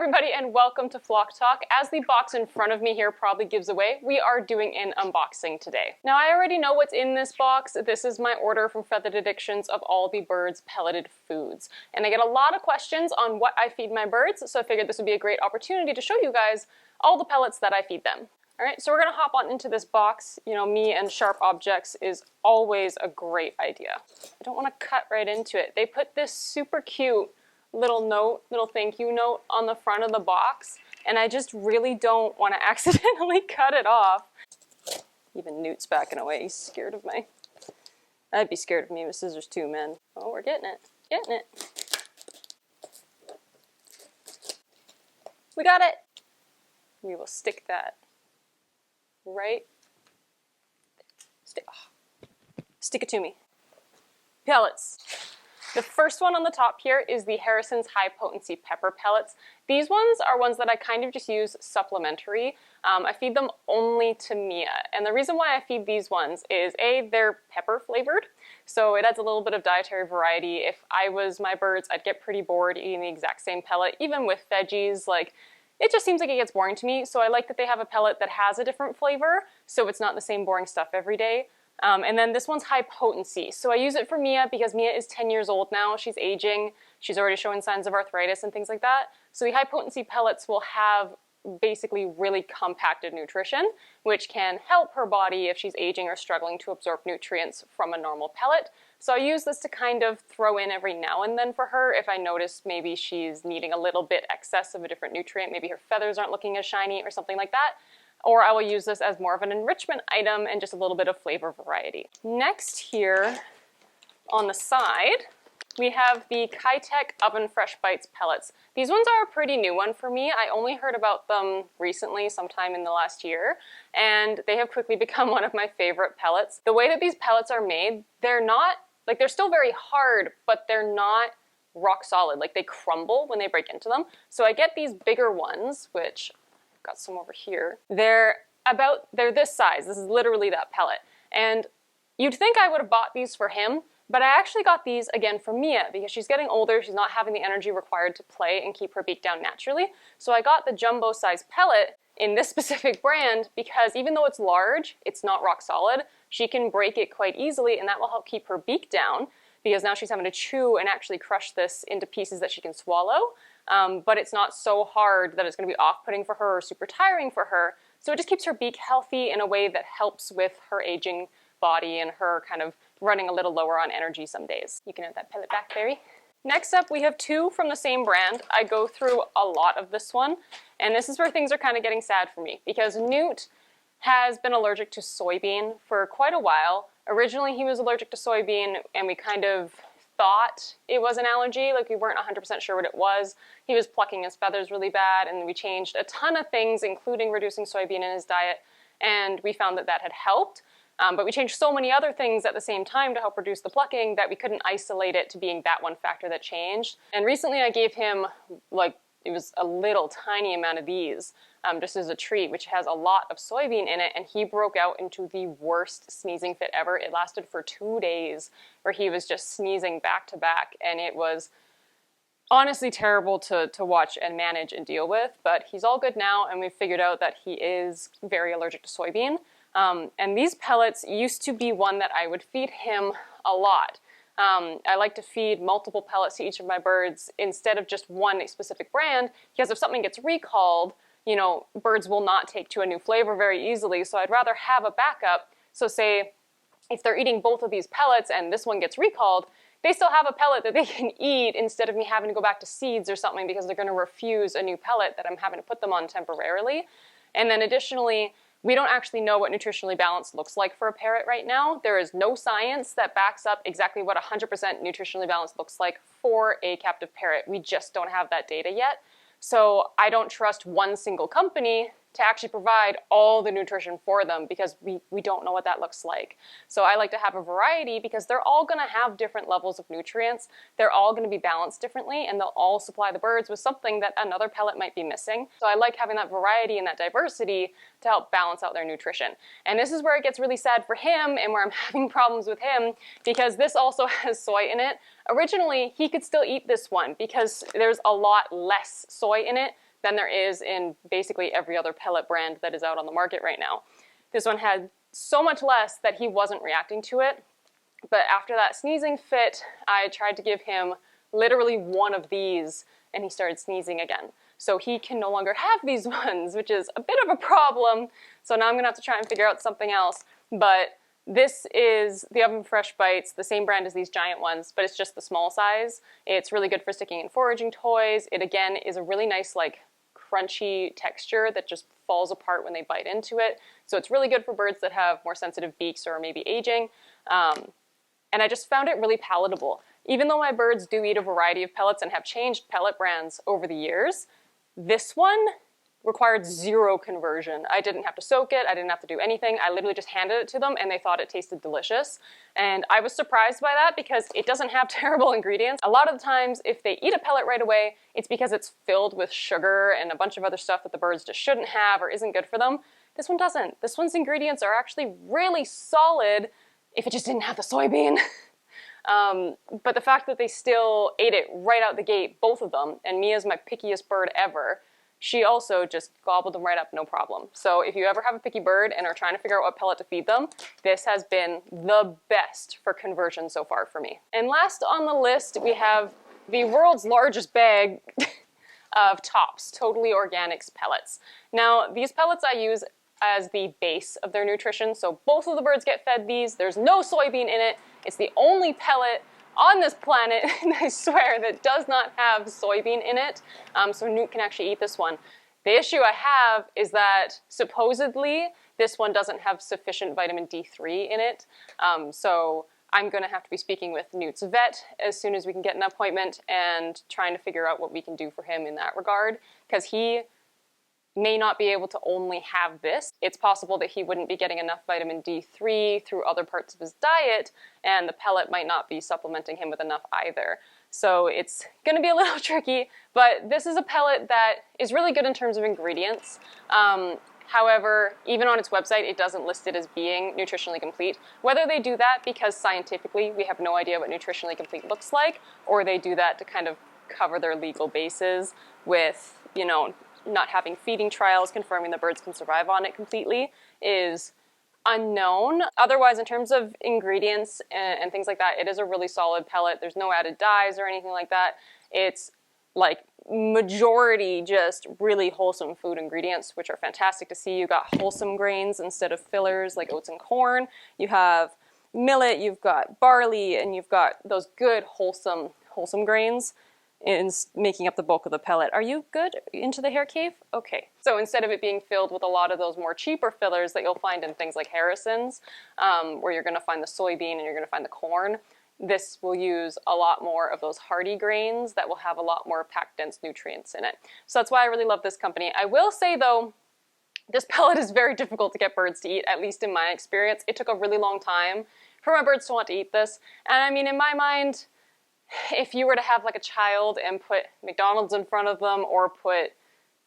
everybody, and welcome to Flock Talk. As the box in front of me here probably gives away, we are doing an unboxing today. Now, I already know what's in this box. This is my order from Feathered Addictions of all the birds' pelleted foods. And I get a lot of questions on what I feed my birds, so I figured this would be a great opportunity to show you guys all the pellets that I feed them. All right, so we're gonna hop on into this box. You know, me and sharp objects is always a great idea. I don't wanna cut right into it. They put this super cute little thank you note on the front of the box, and I just really don't want to accidentally cut it off. Even Newt's backing away. He's scared of me. I'd be scared of me with scissors too, man. Oh, we're getting it. Getting it. We got it. We will stick that right. Stick it to me. Pellets. The first one on the top here is the Harrison's High Potency Pepper Pellets. These ones are ones that I kind of just use supplementary. I feed them only to Mia. And the reason why I feed these ones is A, they're pepper flavored, so it adds a little bit of dietary variety. If I was my birds, I'd get pretty bored eating the exact same pellet, even with veggies. Like, it just seems like it gets boring to me, so I like that they have a pellet that has a different flavor, so it's not the same boring stuff every day. And then this one's high potency. So I use it for Mia because Mia is 10 years old now. She's aging. She's already showing signs of arthritis and things like that. So the high potency pellets will have basically really compacted nutrition, which can help her body if she's aging or struggling to absorb nutrients from a normal pellet. So I use this to kind of throw in every now and then for her if I notice maybe she's needing a little bit excess of a different nutrient. Maybe her feathers aren't looking as shiny or something like that. Or I will use this as more of an enrichment item and just a little bit of flavor variety. Next here on the side, we have the Kitech Oven Fresh Bites pellets. These ones are a pretty new one for me. I only heard about them recently, sometime in the last year, and they have quickly become one of my favorite pellets. The way that these pellets are made, they're still very hard, but they're not rock solid. Like, they crumble when they break into them. So I get these bigger ones, which got some over here. They're this size. This is literally that pellet. And you'd think I would have bought these for him, but I actually got these again for Mia because she's getting older. She's not having the energy required to play and keep her beak down naturally. So I got the jumbo size pellet in this specific brand because even though it's large, it's not rock solid. She can break it quite easily, and that will help keep her beak down because now she's having to chew and actually crush this into pieces that she can swallow. But it's not so hard that it's going to be off-putting for her or super tiring for her. So it just keeps her beak healthy in a way that helps with her aging body and her kind of running a little lower on energy some days. You can have that pellet back, Barry. Next up, we have two from the same brand. I go through a lot of this one, and this is where things are kind of getting sad for me because Newt has been allergic to soybean for quite a while. Originally, he was allergic to soybean, and we kind of thought it was an allergy, like we weren't 100% sure what it was. He was plucking his feathers really bad, and we changed a ton of things, including reducing soybean in his diet, and we found that that had helped. But we changed so many other things at the same time to help reduce the plucking that we couldn't isolate it to being that one factor that changed. And recently I gave him, it was a little tiny amount of these, just as a treat, which has a lot of soybean in it, and he broke out into the worst sneezing fit ever. It lasted for 2 days, where he was just sneezing back to back, and it was honestly terrible to watch and manage and deal with, but he's all good now, and we've figured out that he is very allergic to soybean. And these pellets used to be one that I would feed him a lot. I like to feed multiple pellets to each of my birds instead of just one specific brand, because if something gets recalled, you know, birds will not take to a new flavor very easily, so I'd rather have a backup. So say if they're eating both of these pellets and this one gets recalled, they still have a pellet that they can eat instead of me having to go back to seeds or something because they're going to refuse a new pellet that I'm having to put them on temporarily. And then additionally, we don't actually know what nutritionally balanced looks like for a parrot right now. There is no science that backs up exactly what 100% nutritionally balanced looks like for a captive parrot. We just don't have that data yet. So I don't trust one single company to actually provide all the nutrition for them because we don't know what that looks like. So I like to have a variety because they're all going to have different levels of nutrients. They're all going to be balanced differently, and they'll all supply the birds with something that another pellet might be missing. So I like having that variety and that diversity to help balance out their nutrition. And this is where it gets really sad for him and where I'm having problems with him because this also has soy in it. Originally, he could still eat this one because there's a lot less soy in it than there is in basically every other pellet brand that is out on the market right now. This one had so much less that he wasn't reacting to it. But after that sneezing fit, I tried to give him literally one of these, and he started sneezing again. So he can no longer have these ones, which is a bit of a problem. So now I'm gonna have to try and figure out something else. But this is the Oven Fresh Bites, the same brand as these giant ones, but it's just the small size. It's really good for sticking in foraging toys. It again is a really nice, like, crunchy texture that just falls apart when they bite into it. So it's really good for birds that have more sensitive beaks or maybe aging. And I just found it really palatable. Even though my birds do eat a variety of pellets and have changed pellet brands over the years, this one required zero conversion. I didn't have to soak it, I didn't have to do anything. I literally just handed it to them and they thought it tasted delicious. And I was surprised by that because it doesn't have terrible ingredients. A lot of the times, if they eat a pellet right away, it's because it's filled with sugar and a bunch of other stuff that the birds just shouldn't have or isn't good for them. This one doesn't. This one's ingredients are actually really solid if it just didn't have the soybean. But the fact that they still ate it right out the gate, both of them, and Mia's my pickiest bird ever, she also just gobbled them right up, no problem. So if you ever have a picky bird and are trying to figure out what pellet to feed them, this has been the best for conversion so far for me. And last on the list, we have the world's largest bag of Tops, Totally Organics pellets. Now, these pellets I use as the base of their nutrition, so both of the birds get fed these. There's no soybean in it. It's the only pellet on this planet, and I swear, that does not have soybean in it, so Newt can actually eat this one. The issue I have is that supposedly this one doesn't have sufficient vitamin D3 in it, so I'm going to have to be speaking with Newt's vet as soon as we can get an appointment and trying to figure out what we can do for him in that regard, because he may not be able to only have this. It's possible that he wouldn't be getting enough vitamin D3 through other parts of his diet, and the pellet might not be supplementing him with enough either. So it's going to be a little tricky, but this is a pellet that is really good in terms of ingredients. However, even on its website, it doesn't list it as being nutritionally complete. Whether they do that because scientifically we have no idea what nutritionally complete looks like, or they do that to kind of cover their legal bases with, you know, not having feeding trials confirming the birds can survive on it completely, is unknown. Otherwise, in terms of ingredients and things like that, it is a really solid pellet. There's no added dyes or anything like that. It's like majority just really wholesome food ingredients, which are fantastic to see. You got wholesome grains instead of fillers like oats and corn. You have millet, you've got barley, and you've got those good wholesome grains in making up the bulk of the pellet. Are you good into the hair cave? Okay. So instead of it being filled with a lot of those more cheaper fillers that you'll find in things like Harrison's, where you're going to find the soybean and you're going to find the corn, this will use a lot more of those hardy grains that will have a lot more packed dense nutrients in it. So that's why I really love this company. I will say though, this pellet is very difficult to get birds to eat, at least in my experience. It took a really long time for my birds to want to eat this. And I mean, in my mind, if you were to have like a child and put McDonald's in front of them or put,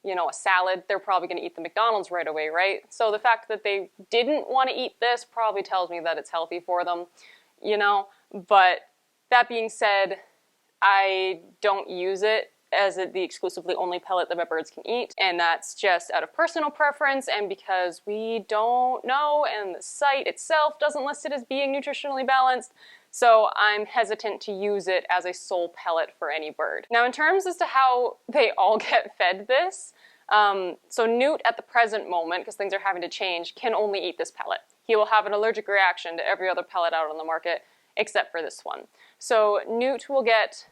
you know, a salad, they're probably going to eat the McDonald's right away, right? So the fact that they didn't want to eat this probably tells me that it's healthy for them, you know? But that being said, I don't use it as the exclusively only pellet that my birds can eat, and that's just out of personal preference and because we don't know and the site itself doesn't list it as being nutritionally balanced. So I'm hesitant to use it as a sole pellet for any bird. Now in terms as to how they all get fed this, so Newt at the present moment, because things are having to change, can only eat this pellet. He will have an allergic reaction to every other pellet out on the market except for this one. So Newt will get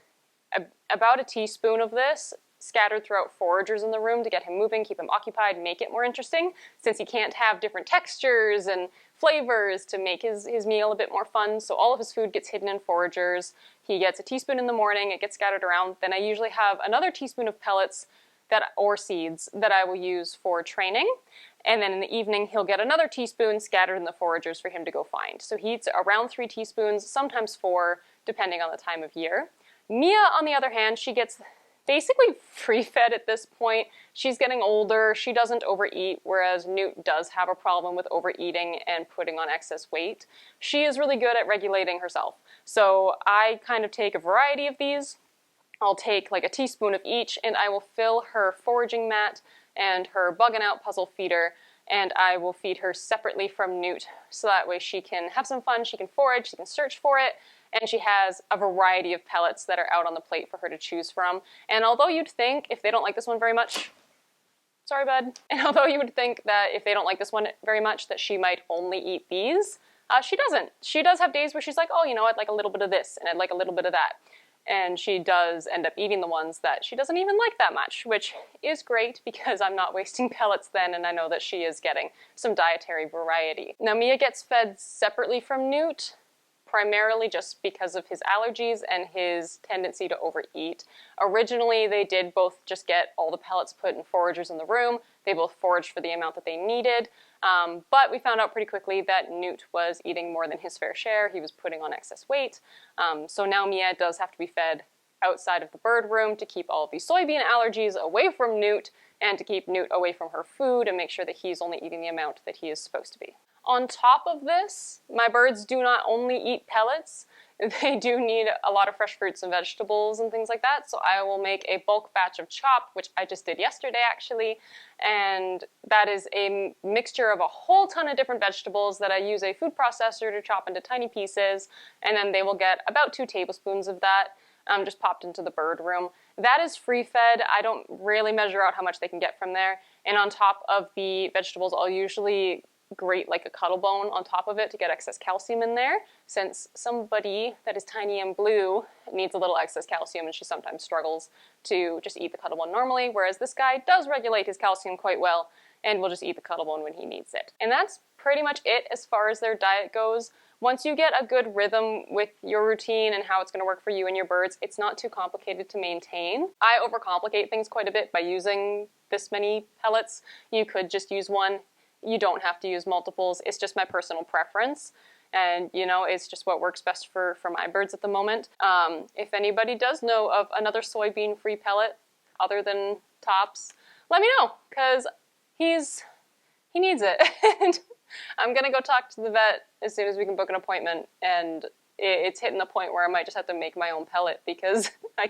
about a teaspoon of this scattered throughout foragers in the room to get him moving, keep him occupied, make it more interesting, since he can't have different textures and flavors to make his meal a bit more fun. So all of his food gets hidden in foragers. He gets a teaspoon in the morning, it gets scattered around. Then I usually have another teaspoon of pellets or seeds that I will use for training. And then in the evening, he'll get another teaspoon scattered in the foragers for him to go find. So he eats around 3 teaspoons, sometimes 4, depending on the time of year. Mia, on the other hand, she gets basically free-fed at this point. She's getting older, she doesn't overeat, whereas Newt does have a problem with overeating and putting on excess weight. She is really good at regulating herself. So I kind of take a variety of these. I'll take like a teaspoon of each and I will fill her foraging mat and her bug and out puzzle feeder, and I will feed her separately from Newt, so that way she can have some fun, she can forage, she can search for it, and she has a variety of pellets that are out on the plate for her to choose from. And although you'd think, if they don't like this one very much, sorry bud, and although you would think that if they don't like this one very much that she might only eat these, she doesn't. She does have days where she's like, oh, you know, I'd like a little bit of this, and I'd like a little bit of that. And she does end up eating the ones that she doesn't even like that much, which is great because I'm not wasting pellets then, and I know that she is getting some dietary variety. Now Mia gets fed separately from Newt, primarily just because of his allergies and his tendency to overeat. Originally, they did both just get all the pellets put in foragers in the room. They both foraged for the amount that they needed, but we found out pretty quickly that Newt was eating more than his fair share. He was putting on excess weight, so now Mia does have to be fed outside of the bird room to keep all of these soybean allergies away from Newt and to keep Newt away from her food and make sure that he's only eating the amount that he is supposed to be. On top of this, my birds do not only eat pellets, they do need a lot of fresh fruits and vegetables and things like that, so I will make a bulk batch of chop, which I just did yesterday actually, and that is a mixture of a whole ton of different vegetables that I use a food processor to chop into tiny pieces, and then they will get about 2 tablespoons of that, just popped into the bird room. That is free fed. I don't really measure out how much they can get from there, and on top of the vegetables, I'll usually grate like a cuttle bone on top of it to get excess calcium in there, since somebody that is tiny and blue needs a little excess calcium and she sometimes struggles to just eat the cuttle bone normally, whereas this guy does regulate his calcium quite well and will just eat the cuttle bone when he needs it. And that's pretty much it as far as their diet goes. Once you get a good rhythm with your routine and how it's going to work for you and your birds, it's not too complicated to maintain. I overcomplicate things quite a bit by using this many pellets. You could just use one. You don't have to use multiples. It's just my personal preference. And, you know, it's just what works best for my birds at the moment. If anybody does know of another soybean-free pellet other than Tops, let me know, because he needs it. And I'm going to go talk to the vet as soon as we can book an appointment. And it's hitting the point where I might just have to make my own pellet because I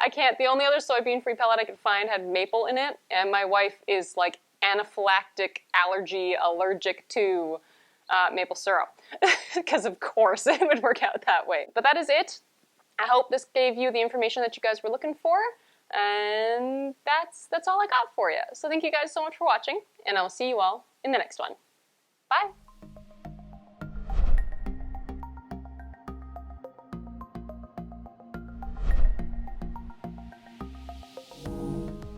can't. The only other soybean-free pellet I could find had maple in it, and my wife is like anaphylactic allergic to maple syrup, because of course it would work out that way. But that is it. I hope this gave you the information that you guys were looking for, and that's all I got for you. So thank you guys so much for watching, and I'll see you all in the next one. Bye!